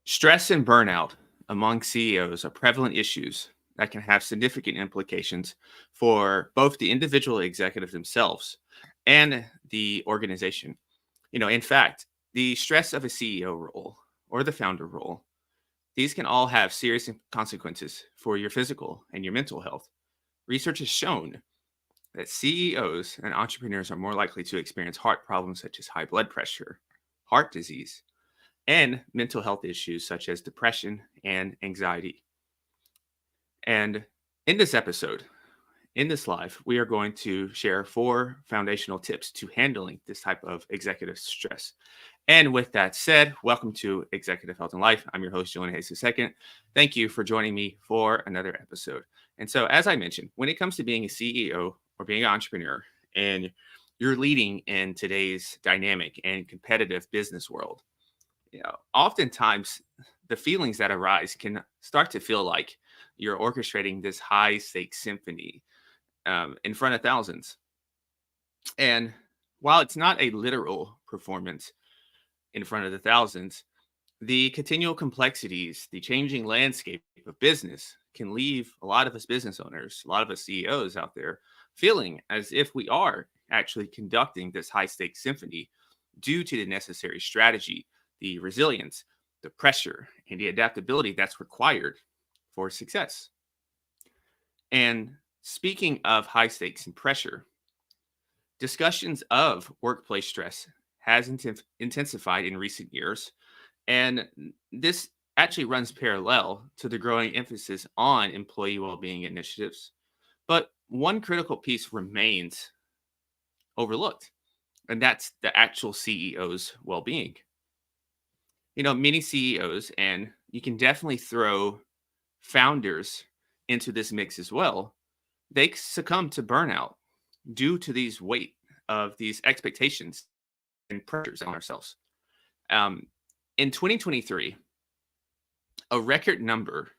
Stress and burnout among CEOs are prevalent issues that can have significant implications for both the individual executive themselves and the organization. In fact, the stress of a CEO role or the founder role, these can all have serious consequences for your physical and your mental health. Research has shown that CEOs and entrepreneurs are more likely to experience heart problems such as high blood pressure, heart disease, and mental health issues such as depression and anxiety. And in this episode, in this live, we are going to share 4 foundational tips to handling this type of executive stress. And with that said, welcome to Executive Health and Life. I'm your host, Julian Hayes II. Thank you for joining me for another episode. And so, as I mentioned, when it comes to being a CEO or being an entrepreneur, and you're leading in today's dynamic and competitive business world, oftentimes the feelings that arise can start to feel like you're orchestrating this high stakes symphony in front of thousands. And while it's not a literal performance in front of the thousands, the continual complexities, the changing landscape of business can leave a lot of us business owners, a lot of us CEOs out there feeling as if we are actually conducting this high stakes symphony due to the necessary strategy, the resilience, the pressure, and the adaptability that's required for success. And speaking of high stakes and pressure, discussions of workplace stress has intensified in recent years, and this actually runs parallel to the growing emphasis on employee well-being initiatives. But one critical piece remains overlooked, and that's the actual CEO's well-being. Many CEOs, and you can definitely throw founders into this mix as well, they succumb to burnout due to these weight of these expectations and pressures on ourselves. In 2023, a record number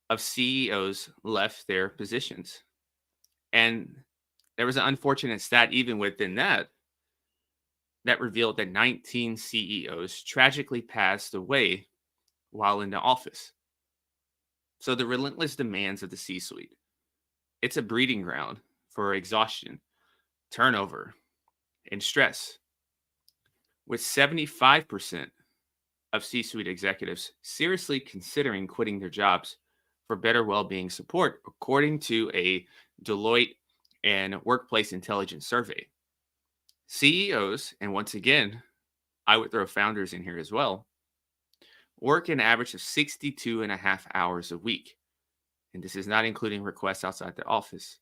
of CEOs left their positions. And there was an unfortunate stat even within that revealed that 19 CEOs tragically passed away while in the office. So the relentless demands of the C-suite, it's a breeding ground for exhaustion, turnover, and stress. With 75% of C-suite executives seriously considering quitting their jobs for better well-being support, according to a Deloitte and Workplace Intelligence survey. CEOs, and once again, I would throw founders in here as well, work an average of 62 and a half hours a week. And this is not including requests outside the office.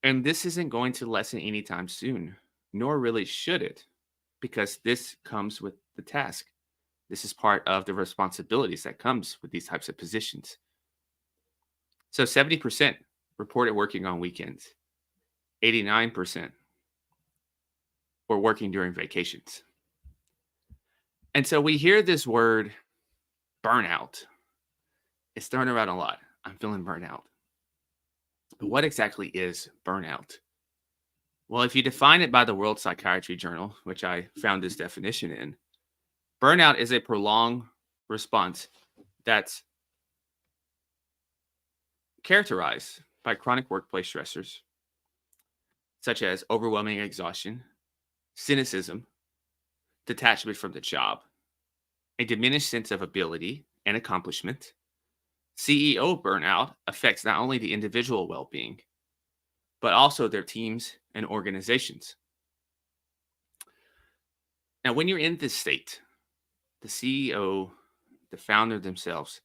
And this isn't going to lessen anytime soon, nor really should it, because this comes with the task. This is part of the responsibilities that comes with these types of positions. So 70% reported working on weekends, 89% were working during vacations. And so we hear this word burnout. It's thrown around a lot. I'm feeling burnout. But what exactly is burnout? Well, if you define it by the World Psychiatry Journal, which I found this definition in, burnout is a prolonged response that's characterized by chronic workplace stressors, such as overwhelming exhaustion, cynicism, detachment from the job, a diminished sense of ability and accomplishment. CEO burnout affects not only the individual well-being, but also their teams and organizations. Now, when you're in this state, the CEO, the founder themselves,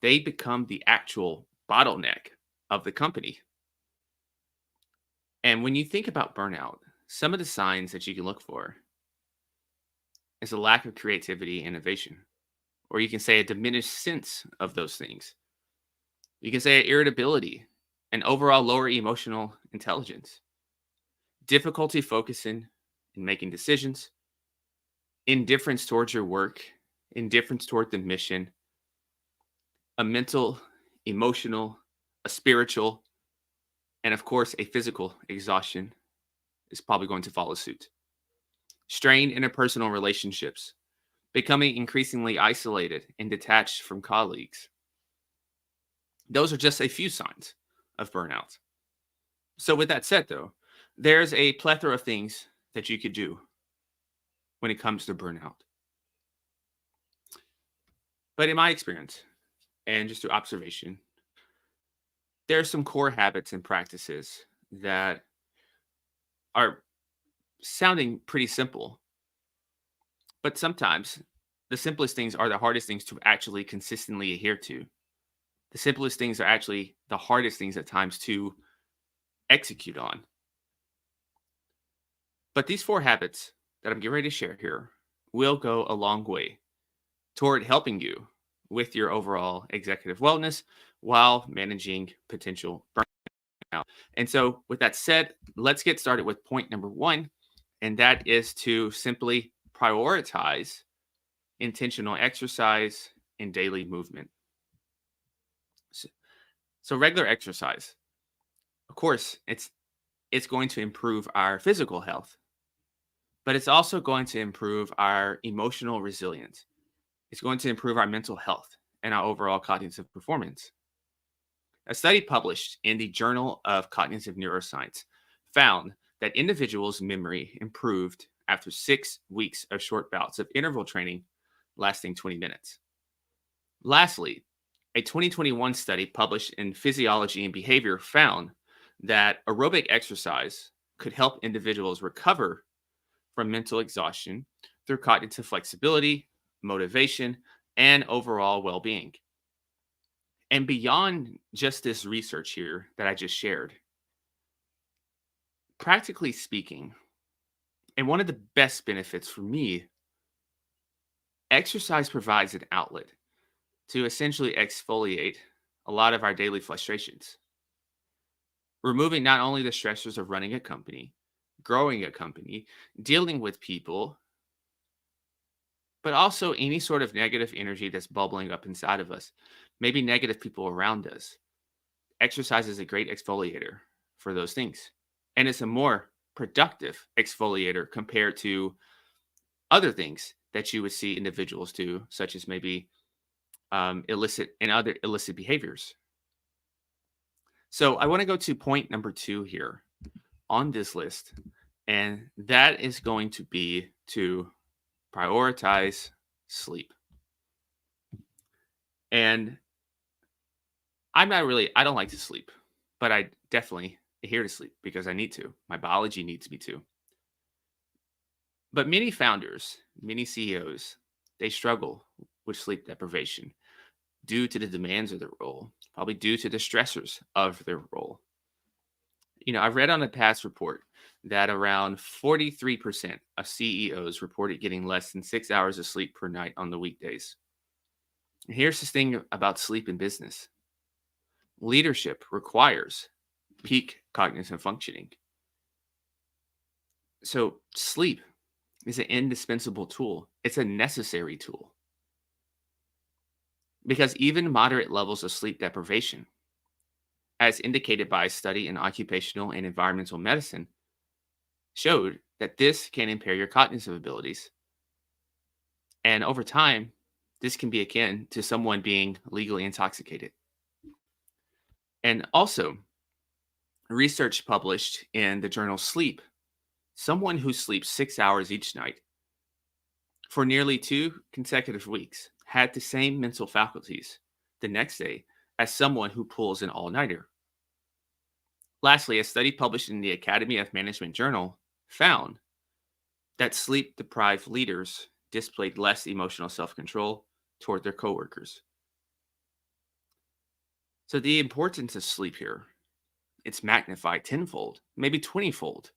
they become the actual bottleneck of the company. And when you think about burnout, some of the signs that you can look for is a lack of creativity and innovation, or you can say a diminished sense of those things. You can say irritability and overall lower emotional intelligence, difficulty focusing and making decisions, indifference towards your work, indifference toward the mission, a mental, emotional, a spiritual, and of course, a physical exhaustion is probably going to follow suit. Strained interpersonal relationships, becoming increasingly isolated and detached from colleagues. Those are just a few signs of burnout. So, with that said, though, there's a plethora of things that you could do when it comes to burnout. But in my experience, and just through observation, there are some core habits and practices that are sounding pretty simple, but sometimes the simplest things are the hardest things to actually consistently adhere to. The simplest things are actually the hardest things at times to execute on. But these four habits that I'm getting ready to share here will go a long way toward helping you with your overall executive wellness while managing potential burnout. And so, with that said, let's get started with point number one, and that is to simply prioritize intentional exercise and daily movement. So, so regular exercise, of course, it's going to improve our physical health, but it's also going to improve our emotional resilience. It's going to improve our mental health and our overall cognitive performance. A study published in the Journal of Cognitive Neuroscience found that individuals' memory improved after 6 weeks of short bouts of interval training lasting 20 minutes. Lastly, a 2021 study published in Physiology and Behavior found that aerobic exercise could help individuals recover from mental exhaustion through cognitive flexibility, motivation, and overall well being. And beyond just this research here that I just shared, practically speaking, and one of the best benefits for me, exercise provides an outlet to essentially exfoliate a lot of our daily frustrations, removing not only the stressors of running a company, growing a company, dealing with people, but also any sort of negative energy that's bubbling up inside of us, maybe negative people around us. Exercise is a great exfoliator for those things. And it's a more productive exfoliator compared to other things that you would see individuals do, such as maybe illicit and other illicit behaviors. So I want to go to point number two here on this list, and that is going to be to prioritize sleep. And I don't like to sleep, but I definitely adhere to sleep because I need to. My biology needs me to. But many founders, many CEOs, they struggle with sleep deprivation due to the demands of their role, probably due to the stressors of their role. I've read on a past report that around 43% of CEOs reported getting less than 6 hours of sleep per night on the weekdays. And here's the thing about sleep in business: leadership requires peak cognitive functioning. So, sleep is an indispensable tool, it's a necessary tool because even moderate levels of sleep deprivation, as indicated by a study in occupational and environmental medicine, showed that this can impair your cognitive abilities. And over time, this can be akin to someone being legally intoxicated. And also, research published in the journal Sleep, someone who sleeps 6 hours each night for nearly 2 consecutive weeks had the same mental faculties the next day as someone who pulls an all nighter. Lastly, a study published in the Academy of Management Journal found that sleep deprived leaders displayed less emotional self control toward their coworkers. So, the importance of sleep here, it's magnified tenfold, maybe 20-fold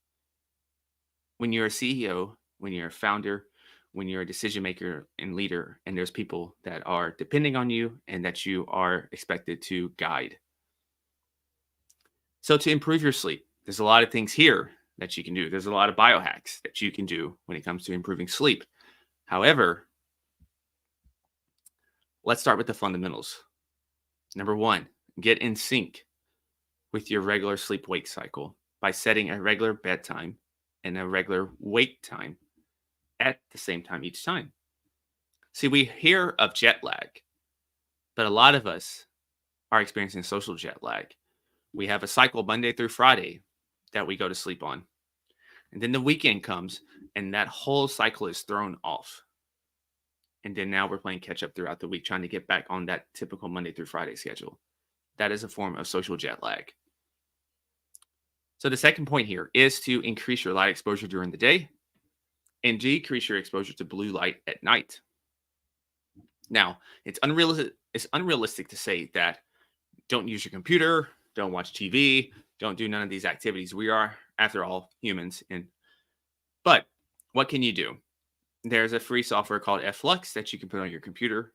when you're a CEO, when you're a founder, when you're a decision maker and leader, and there's people that are depending on you and that you are expected to guide. So, to improve your sleep, there's a lot of things here that you can do. There's a lot of biohacks that you can do when it comes to improving sleep. However, let's start with the fundamentals. Number one, get in sync with your regular sleep wake cycle by setting a regular bedtime and a regular wake time at the same time each time. See, we hear of jet lag, but a lot of us are experiencing social jet lag. We have a cycle Monday through Friday that we go to sleep on. And then the weekend comes and that whole cycle is thrown off. And then now we're playing catch up throughout the week, trying to get back on that typical Monday through Friday schedule. That is a form of social jet lag. So the second point here is to increase your light exposure during the day and decrease your exposure to blue light at night. Now, it's unrealistic to say that don't use your computer, don't watch TV, don't do none of these activities. We are, after all, humans. But what can you do? There's a free software called Flux that you can put on your computer.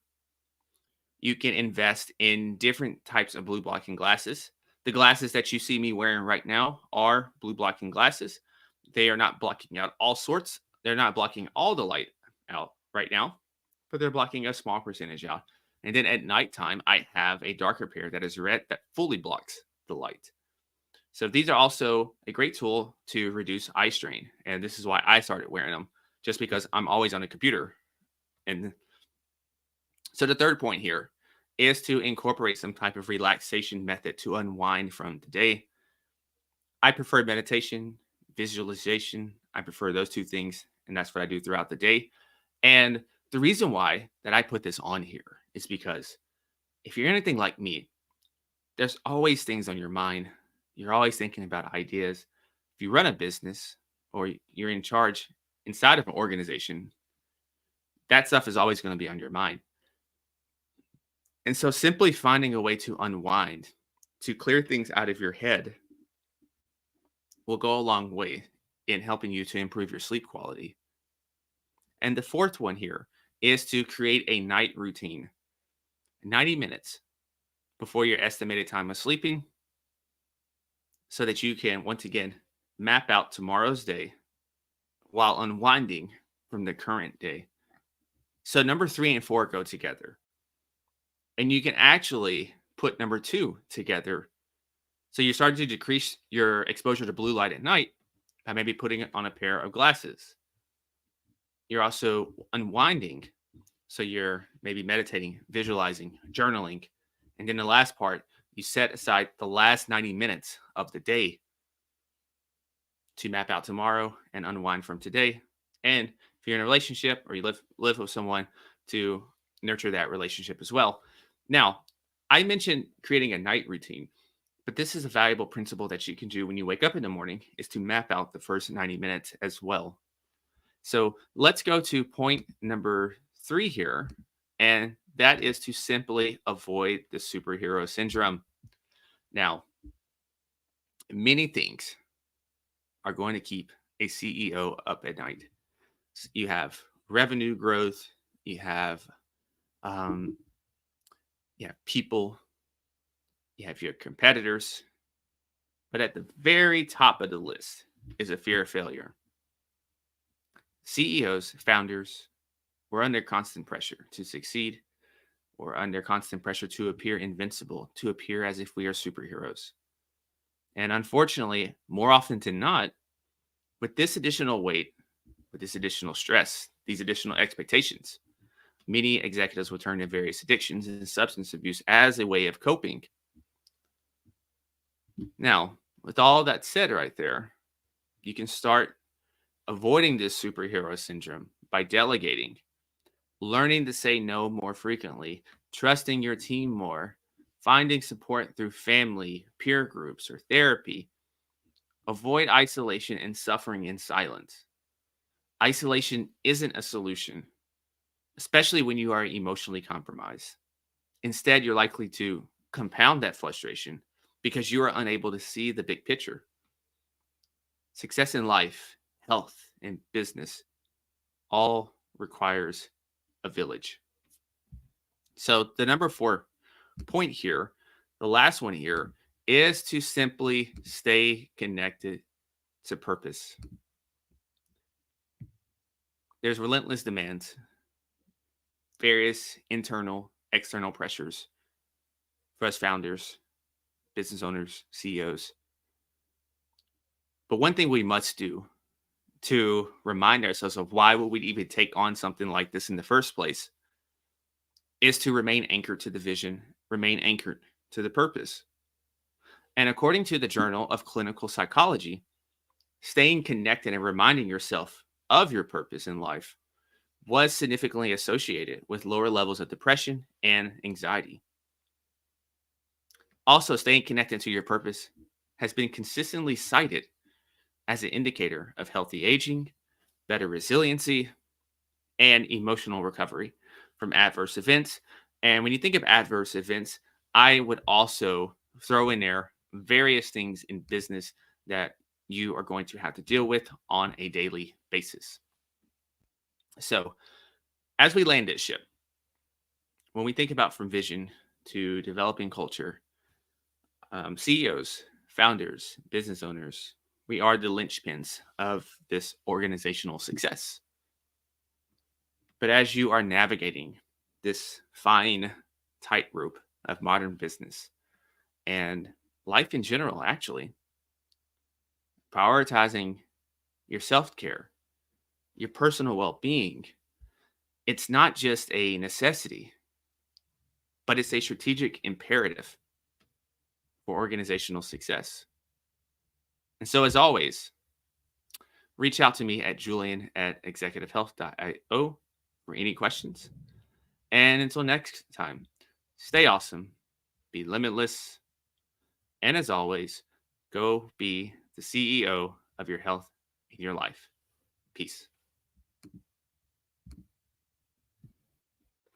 You can invest in different types of blue blocking glasses. The glasses that you see me wearing right now are blue blocking glasses. They are not blocking out all sorts. They're not blocking all the light out right now, but they're blocking a small percentage out. And then at nighttime, I have a darker pair that is red that fully blocks the light. So these are also a great tool to reduce eye strain. And this is why I started wearing them, just because I'm always on a computer. And so the third point here is to incorporate some type of relaxation method to unwind from the day. I prefer meditation, visualization. I prefer those two things, and that's what I do throughout the day. And the reason why that I put this on here is because if you're anything like me, there's always things on your mind. You're always thinking about ideas. If you run a business or you're in charge inside of an organization, that stuff is always going to be on your mind. And so simply finding a way to unwind, to clear things out of your head, will go a long way in helping you to improve your sleep quality. And the fourth one here is to create a night routine, 90 minutes before your estimated time of sleeping, so that you can, once again, map out tomorrow's day while unwinding from the current day. So number 3 and 4 go together. And you can actually put number 2 together. So you start to decrease your exposure to blue light at night by maybe putting it on a pair of glasses. You're also unwinding. So you're maybe meditating, visualizing, journaling. And then the last part, you set aside the last 90 minutes of the day to map out tomorrow and unwind from today. And if you're in a relationship or you live with someone, to nurture that relationship as well. Now, I mentioned creating a night routine, but this is a valuable principle that you can do when you wake up in the morning, is to map out the first 90 minutes as well. So let's go to point number 3 here, and that is to simply avoid the superhero syndrome. Now, many things are going to keep a CEO up at night. You have revenue growth, you have people, you have your competitors, but at the very top of the list is a fear of failure. CEOs, founders, we're under constant pressure to succeed. We're under constant pressure to appear invincible, to appear as if we are superheroes. And unfortunately, more often than not, with this additional weight, with this additional stress, these additional expectations, many executives will turn to various addictions and substance abuse as a way of coping. Now, with all that said right there, you can start avoiding this superhero syndrome by delegating, learning to say no more frequently, trusting your team more, finding support through family, peer groups, or therapy. Avoid isolation and suffering in silence. Isolation isn't a solution, especially when you are emotionally compromised. Instead, you're likely to compound that frustration because you are unable to see the big picture. Success in life, health, and business all requires a village. So the number 4 point here, the last one here, is to simply stay connected to purpose. There's relentless demands, various internal, external pressures for us founders, business owners, CEOs. But one thing we must do to remind ourselves of why would we even take on something like this in the first place is to remain anchored to the vision, remain anchored to the purpose. And according to the Journal of Clinical Psychology, staying connected and reminding yourself of your purpose in life was significantly associated with lower levels of depression and anxiety. Also, staying connected to your purpose has been consistently cited as an indicator of healthy aging, better resiliency, and emotional recovery from adverse events. And when you think of adverse events, I would also throw in there various things in business that you are going to have to deal with on a daily basis. So, as we land this ship, when we think about from vision to developing culture, CEOs, founders, business owners, we are the linchpins of this organizational success. But as you are navigating this fine tightrope of modern business and life in general, actually, prioritizing your self care, your personal well being, it's not just a necessity, but it's a strategic imperative for organizational success. And so, as always, reach out to me at Julian at executivehealth.io for any questions. And until next time, stay awesome, be limitless, and as always, go be the CEO of your health in your life. Peace.